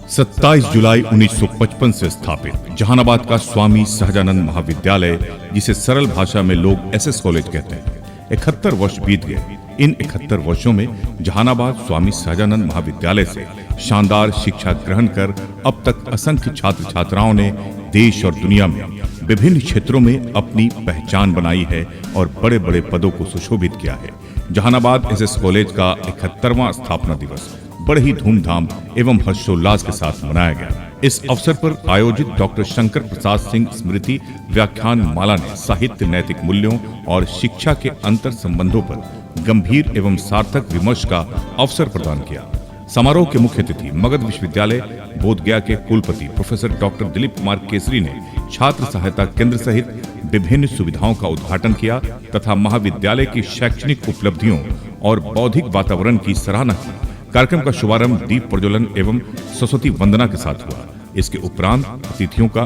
27 जुलाई 1955 से स्थापित जहानाबाद का स्वामी सहजानंद महाविद्यालय, जिसे सरल भाषा में लोग एसएस कॉलेज कहते हैं, 71 वर्ष बीत गए। इन 71 वर्षों में जहानाबाद स्वामी सहजानंद महाविद्यालय से शानदार शिक्षा ग्रहण कर अब तक असंख्य छात्र छात्राओं ने देश और दुनिया में विभिन्न क्षेत्रों में अपनी पहचान बनाई है और बड़े बड़े पदों को सुशोभित किया है। जहानाबाद एसएस कॉलेज का 71वां स्थापना दिवस बड़े ही धूमधाम एवं हर्षोल्लास के साथ मनाया गया। इस अवसर पर आयोजित डॉक्टर शंकर प्रसाद सिंह स्मृति व्याख्यान माला ने साहित्य, नैतिक मूल्यों और शिक्षा के अंतर संबंधों पर गंभीर एवं सार्थक विमर्श का अवसर प्रदान किया। समारोह के मुख्य अतिथि मगध विश्वविद्यालय बोधगया के कुलपति प्रोफेसर डॉक्टर दिलीप कुमार केसरी ने छात्र सहायता केंद्र सहित विभिन्न सुविधाओं का उद्घाटन किया तथा महाविद्यालय की शैक्षणिक उपलब्धियों और बौद्धिक वातावरण की सराहना की। कार्यक्रम का शुभारंभ दीप प्रज्वलन एवं सरस्वती वंदना के साथ हुआ। इसके उपरांत अतिथियों का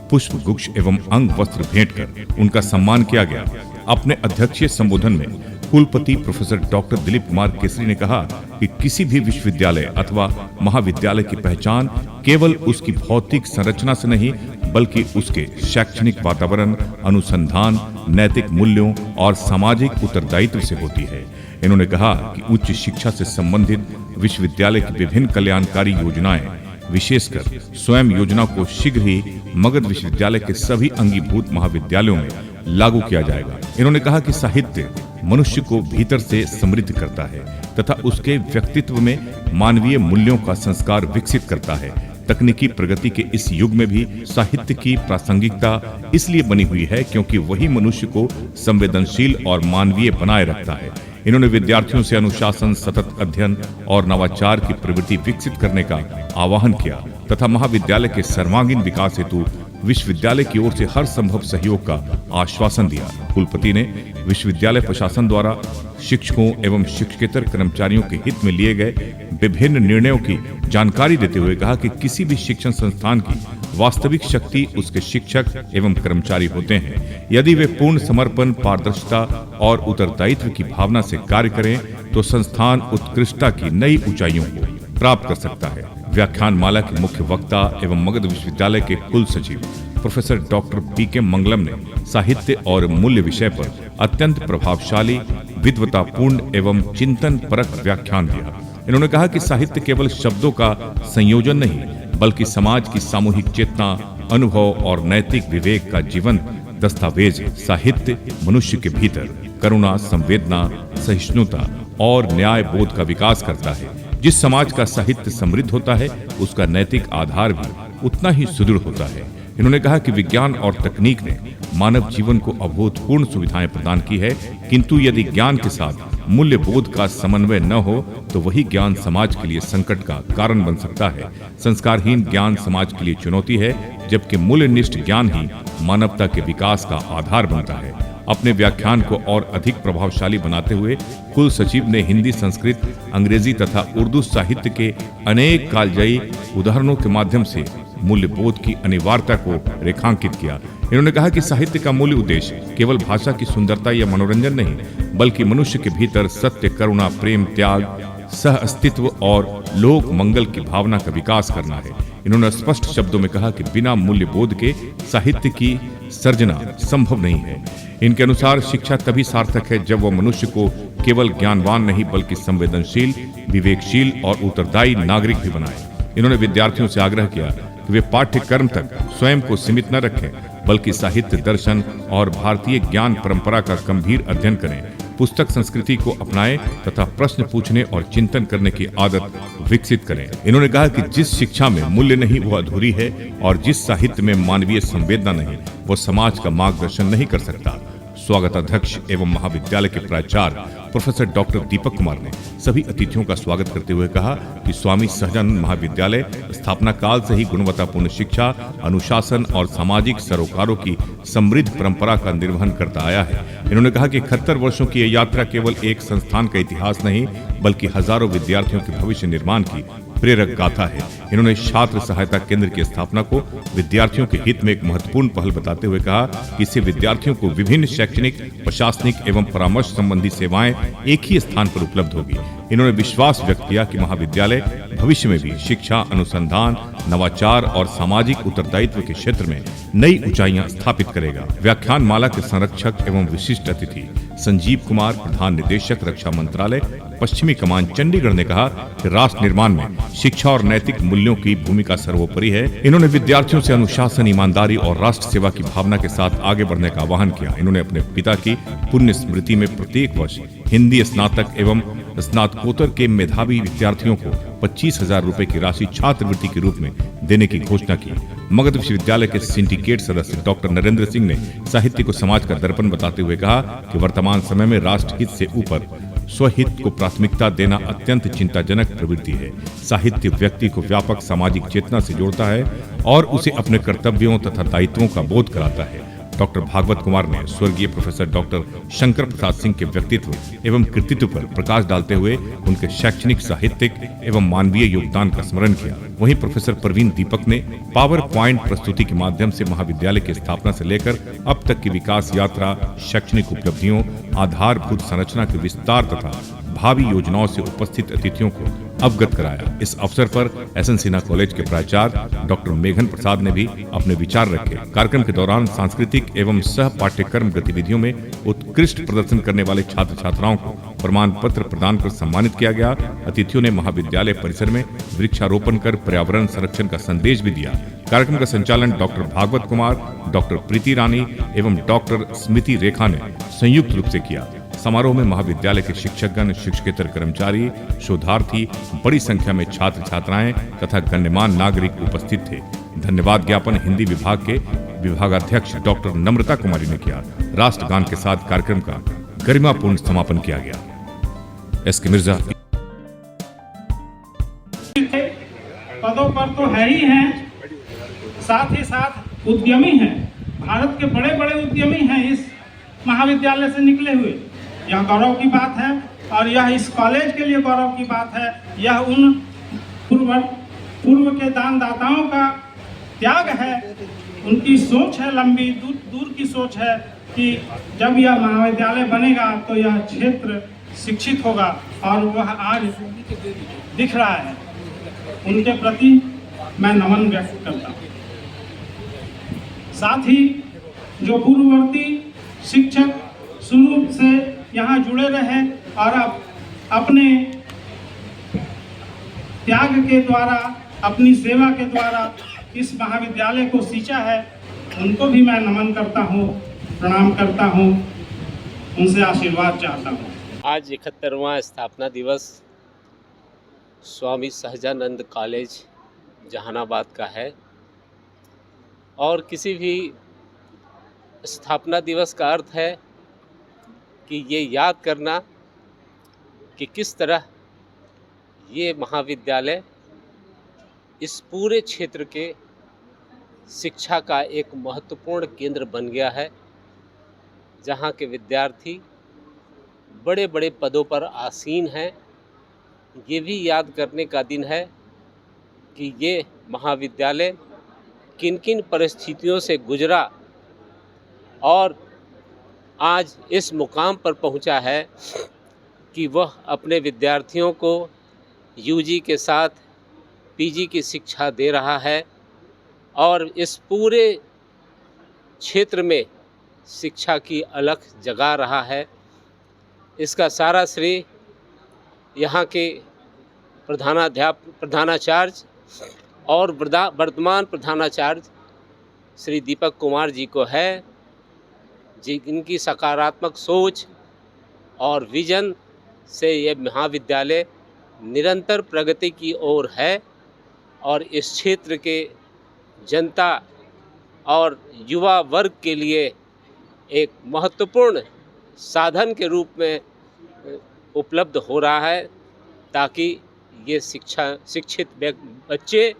पुष्प गुच्छ एवं अंग वस्त्र भेंट कर उनका सम्मान किया गया। अपने अध्यक्षीय संबोधन में कुलपति प्रोफेसर डॉक्टर दिलीप कुमार केसरी ने कहा कि किसी भी विश्वविद्यालय अथवा महाविद्यालय की पहचान केवल उसकी भौतिक संरचना से नहीं, बल्कि उसके शैक्षणिक वातावरण, अनुसंधान, नैतिक मूल्यों और सामाजिक उत्तरदायित्व से होती है। इन्होंने कहा कि उच्च शिक्षा से संबंधित विश्वविद्यालय की विभिन्न कल्याणकारी योजनाएं, विशेषकर स्वयं योजना को शीघ्र ही मगध विश्वविद्यालय के सभी अंगीभूत महाविद्यालयों में लागू किया जाएगा। इन्होंने कहा कि साहित्य मनुष्य को भीतर से समृद्ध करता है तथा उसके व्यक्तित्व में मानवीय मूल्यों का संस्कार विकसित करता है। तकनीकी प्रगति के इस युग में भी साहित्य की प्रासंगिकता इसलिए बनी हुई है क्योंकि वही मनुष्य को संवेदनशील और मानवीय बनाए रखता है। इन्होंने विद्यार्थियों से अनुशासन, सतत अध्ययन और नवाचार की प्रवृत्ति विकसित करने का आह्वान किया तथा महाविद्यालय के सर्वांगीण विकास हेतु विश्वविद्यालय की ओर से हर संभव सहयोग का आश्वासन दिया। कुलपति ने विश्वविद्यालय प्रशासन द्वारा शिक्षकों एवं शिक्षकेतर कर्मचारियों के हित में लिए गए विभिन्न निर्णयों की जानकारी देते हुए कहा कि किसी भी शिक्षण संस्थान की वास्तविक शक्ति उसके शिक्षक एवं कर्मचारी होते हैं। यदि वे पूर्ण समर्पण, पारदर्शिता और उत्तरदायित्व की भावना से कार्य करें तो संस्थान उत्कृष्टता की नई ऊंचाइयों को प्राप्त कर सकता है। व्याख्यान माला के मुख्य वक्ता एवं मगध विश्वविद्यालय के कुल सचिव प्रोफेसर डॉक्टर पीके मंगलम ने साहित्य और मूल्य विषय पर अत्यंत प्रभावशाली, विद्वतापूर्ण एवं चिंतन परक व्याख्यान दिया। इन्होंने कहा कि साहित्य केवल शब्दों का संयोजन नहीं, बल्कि समाज की सामूहिक चेतना, अनुभव और नैतिक विवेक का जीवन दस्तावेज है। साहित्य मनुष्य के भीतर करुणा, संवेदना, सहिष्णुता और न्याय बोध का विकास करता है। जिस समाज का साहित्य समृद्ध होता है, उसका नैतिक आधार भी उतना ही सुदृढ़ होता है। इन्होंने कहा कि विज्ञान और तकनीक ने मानव जीवन को अभूतपूर्व सुविधाएं प्रदान की है, किंतु यदि ज्ञान के साथ मूल्य बोध का समन्वय न हो तो वही ज्ञान समाज के लिए संकट का कारण बन सकता है। संस्कारहीन ज्ञान समाज के लिए चुनौती है, जबकि मूल्यनिष्ठ ज्ञान ही मानवता के विकास का आधार बनता है। अपने व्याख्यान को और अधिक प्रभावशाली बनाते हुए कुल सचिव ने हिंदी, संस्कृत, अंग्रेजी तथा उर्दू साहित्य के अनेक कालजयी उदाहरणों के माध्यम से मूल्यबोध की अनिवार्यता को रेखांकित किया। इन्होंने कहा कि साहित्य का मूल उद्देश्य केवल भाषा की सुंदरता या मनोरंजन नहीं, बल्कि मनुष्य के भीतर सत्य, करुणा, प्रेम, त्याग, सह अस्तित्व और लोक मंगल की भावना का विकास करना है। इन्होंने स्पष्ट शब्दों में कहा कि बिना मूल्यबोध के साहित्य की सर्जना संभव नहीं है। इनके अनुसार शिक्षा तभी सार्थक है जब वह मनुष्य को केवल ज्ञानवान नहीं, बल्कि संवेदनशील, विवेकशील और उत्तरदायी नागरिक भी बनाए। इन्होंने विद्यार्थियों से आग्रह किया कि वे पाठ्यक्रम तक स्वयं को सीमित न रखें, बल्कि साहित्य, दर्शन और भारतीय ज्ञान परंपरा का गंभीर अध्ययन करें, पुस्तक संस्कृति को अपनाएं तथा प्रश्न पूछने और चिंतन करने की आदत विकसित करें। इन्होंने कहा कि जिस शिक्षा में मूल्य नहीं वो अधूरी है और जिस साहित्य में मानवीय संवेदना नहीं वो समाज का मार्गदर्शन नहीं कर सकता। स्वागताध्यक्ष एवं महाविद्यालय के प्राचार्य प्रोफेसर डॉक्टर दीपक कुमार ने सभी अतिथियों का स्वागत करते हुए कहा कि स्वामी सहजानंद महाविद्यालय स्थापना काल से ही गुणवत्तापूर्ण शिक्षा, अनुशासन और सामाजिक सरोकारों की समृद्ध परंपरा का निर्वहन करता आया है। इन्होंने कहा कि 71 वर्षों की यह यात्रा केवल एक संस्थान का इतिहास नहीं, बल्कि हजारों विद्यार्थियों के भविष्य निर्माण की प्रेरक गाथा है। इन्होंने छात्र सहायता केंद्र की स्थापना को विद्यार्थियों के हित में एक महत्वपूर्ण पहल बताते हुए कहा कि इससे विद्यार्थियों को विभिन्न शैक्षणिक, प्रशासनिक एवं परामर्श संबंधी सेवाएं एक ही स्थान पर उपलब्ध होगी। इन्होंने विश्वास व्यक्त किया कि महाविद्यालय भविष्य में भी शिक्षा, अनुसंधान, नवाचार और सामाजिक उत्तरदायित्व के क्षेत्र में नई ऊंचाइयां स्थापित करेगा। व्याख्यान माला के संरक्षक एवं विशिष्ट अतिथि संजीव कुमार, प्रधान निदेशक रक्षा मंत्रालय पश्चिमी कमान चंडीगढ़ ने कहा कि राष्ट्र निर्माण में शिक्षा और नैतिक मूल्यों की भूमिका सर्वोपरि है। इन्होंने विद्यार्थियों से अनुशासन, ईमानदारी और राष्ट्र सेवा की भावना के साथ आगे बढ़ने का आह्वान किया। इन्होंने अपने पिता की पुण्य स्मृति में प्रत्येक वर्ष हिंदी स्नातक एवं स्नातकोत्तर के मेधावी विद्यार्थियों को 25,000 रुपए की राशि छात्रवृत्ति के रूप में देने की घोषणा की। मगध विश्वविद्यालय के सिंडिकेट सदस्य डॉक्टर नरेंद्र सिंह ने साहित्य को समाज का दर्पण बताते हुए कहा कि वर्तमान समय में राष्ट्रहित से ऊपर स्वहित को प्राथमिकता देना अत्यंत चिंताजनक प्रवृत्ति है। साहित्य व्यक्ति को व्यापक सामाजिक चेतना से जोड़ता है और उसे अपने कर्तव्यों तथा दायित्वों का बोध कराता है। डॉक्टर भागवत कुमार ने स्वर्गीय प्रोफेसर डॉक्टर शंकर प्रसाद सिंह के व्यक्तित्व एवं कृतित्व पर प्रकाश डालते हुए उनके शैक्षणिक, साहित्यिक एवं मानवीय योगदान का स्मरण किया। वहीं प्रोफेसर प्रवीण दीपक ने पावर पॉइंट प्रस्तुति के माध्यम से महाविद्यालय की स्थापना से लेकर अब तक की विकास यात्रा, शैक्षणिक उपलब्धियों, आधारभूत संरचना के विस्तार तथा भावी योजनाओं से उपस्थित अतिथियों को अवगत कराया। इस अवसर पर एसएन सिन्हा कॉलेज के प्राचार्य डॉक्टर मेघन प्रसाद ने भी अपने विचार रखे। कार्यक्रम के दौरान सांस्कृतिक एवं सह पाठ्यक्रम गतिविधियों में उत्कृष्ट प्रदर्शन करने वाले छात्र छात्राओं को प्रमाण पत्र प्रदान कर सम्मानित किया गया। अतिथियों ने महाविद्यालय परिसर में वृक्षारोपण कर पर्यावरण संरक्षण का संदेश भी दिया। कार्यक्रम का संचालन डॉक्टर भागवत कुमार, डॉक्टर प्रीति रानी एवं डॉक्टर स्मृति रेखा ने संयुक्त रूप से किया। समारोह में महाविद्यालय के शिक्षकगण, शिक्षकेतर कर्मचारी, शोधार्थी, बड़ी संख्या में छात्र छात्राएं तथा गण्यमान्य नागरिक उपस्थित थे। धन्यवाद ज्ञापन हिंदी विभाग के विभागाध्यक्ष डॉक्टर नम्रता कुमारी ने किया। राष्ट्रगान के साथ कार्यक्रम का गरिमापूर्ण समापन किया गया। एसके मिर्जा। पदों पर तो है ही हैं, साथ ही साथ उद्यमी हैं। भारत के बड़े बड़े उद्यमी हैं इस महाविद्यालय से निकले हुए। यह गौरव की बात है और यह इस कॉलेज के लिए गौरव की बात है। यह उन पूर्व के दानदाताओं का त्याग है, उनकी सोच है, लंबी दूर की सोच है कि जब यह महाविद्यालय बनेगा तो यह क्षेत्र शिक्षित होगा और वह आज दिख रहा है। उनके प्रति मैं नमन व्यक्त करता हूँ। साथ ही जो पूर्ववर्ती शिक्षक शुरू से यहाँ जुड़े रहे और अब अपने त्याग के द्वारा, अपनी सेवा के द्वारा इस महाविद्यालय को सींचा है, उनको भी मैं नमन करता हूँ, प्रणाम करता हूँ, उनसे आशीर्वाद चाहता हूँ। आज 71वां स्थापना दिवस स्वामी सहजानंद कॉलेज जहानाबाद का है और किसी भी स्थापना दिवस का अर्थ है कि ये याद करना कि किस तरह ये महाविद्यालय इस पूरे क्षेत्र के शिक्षा का एक महत्वपूर्ण केंद्र बन गया है, जहाँ के विद्यार्थी बड़े बड़े पदों पर आसीन हैं। ये भी याद करने का दिन है कि ये महाविद्यालय किन किन परिस्थितियों से गुजरा और आज इस मुकाम पर पहुंचा है कि वह अपने विद्यार्थियों को यूजी के साथ पीजी की शिक्षा दे रहा है और इस पूरे क्षेत्र में शिक्षा की अलख जगा रहा है। इसका सारा श्रेय यहाँ के प्रधानाचार्य और वर्तमान प्रधानाचार्य श्री दीपक कुमार जी को है, जिनकी सकारात्मक सोच और विजन से ये महाविद्यालय निरंतर प्रगति की ओर है और इस क्षेत्र के जनता और युवा वर्ग के लिए एक महत्वपूर्ण साधन के रूप में उपलब्ध हो रहा है, ताकि ये शिक्षित बच्चे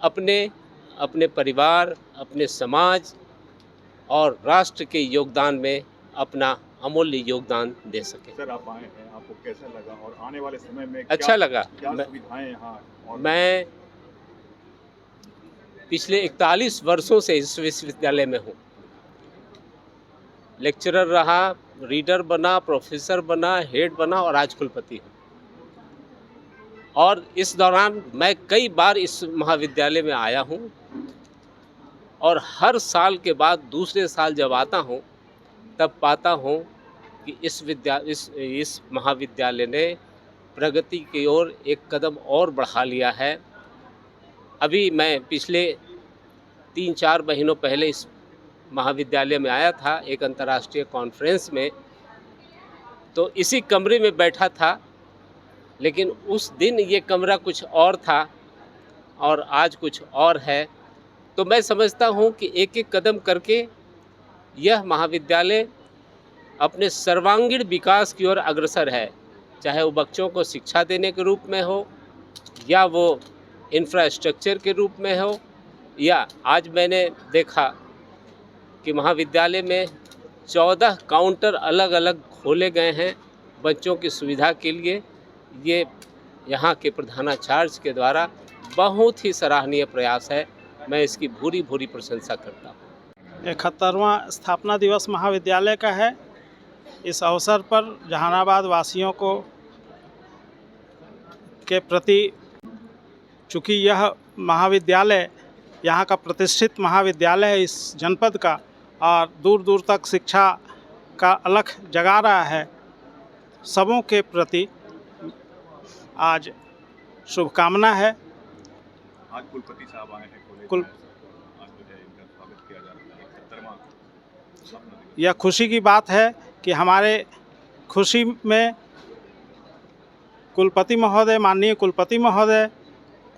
अपने परिवार, अपने समाज और राष्ट्र के योगदान में अपना अमूल्य योगदान दे सकें। सर आप आए हैं, आपको कैसा लगा और आने वाले समय में अच्छा लगा। क्या सुविधाएं यहाँ और मैं पिछले 41 वर्षों से इस विश्वविद्यालय में हूँ। लेक्चरर रहा, रीडर बना, प्रोफेसर बना, हेड बना और आज कुलपति हूँ। और इस दौरान मैं कई बार इस महाविद्यालय में आया हूँ और हर साल के बाद दूसरे साल जब आता हूँ तब पाता हूँ कि इस महाविद्यालय ने प्रगति की ओर एक कदम और बढ़ा लिया है। अभी मैं पिछले 3-4 महीनों पहले इस महाविद्यालय में आया था एक अंतर्राष्ट्रीय कॉन्फ्रेंस में, तो इसी कमरे में बैठा था, लेकिन उस दिन ये कमरा कुछ और था और आज कुछ और है। तो मैं समझता हूँ कि एक एक कदम करके यह महाविद्यालय अपने सर्वांगीण विकास की ओर अग्रसर है, चाहे वो बच्चों को शिक्षा देने के रूप में हो या वो इंफ्रास्ट्रक्चर के रूप में हो, या आज मैंने देखा कि महाविद्यालय में 14 काउंटर अलग अलग खोले गए हैं बच्चों की सुविधा के लिए। ये यहाँ के प्रधानाचार्य के द्वारा बहुत ही सराहनीय प्रयास है, मैं इसकी भूरी भूरी प्रशंसा करता हूँ। 71वां स्थापना दिवस महाविद्यालय का है। इस अवसर पर जहानाबाद वासियों को के प्रति, चूँकि यह महाविद्यालय यहाँ का प्रतिष्ठित महाविद्यालय है इस जनपद का और दूर दूर तक शिक्षा का अलख जगा रहा है, सबों के प्रति आज शुभकामना है। आज कुलपति साहब आए हैं कॉलेज कुल में, आज जो है इनका स्वागत किया जा रहा है 71वां स्थापना दिवस। यह खुशी की बात है कि हमारे खुशी में कुलपति महोदय, माननीय कुलपति महोदय,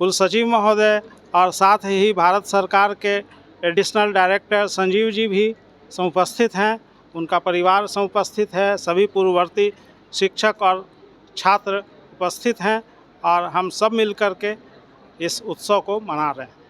कुलसचिव महोदय और साथ ही भारत सरकार के एडिशनल डायरेक्टर संजीव जी भी समुपस्थित हैं, उनका परिवार समुपस्थित है, सभी पूर्ववर्ती शिक्षक और छात्र उपस्थित हैं और हम सब मिलकर के इस उत्सव को मना रहे हैं।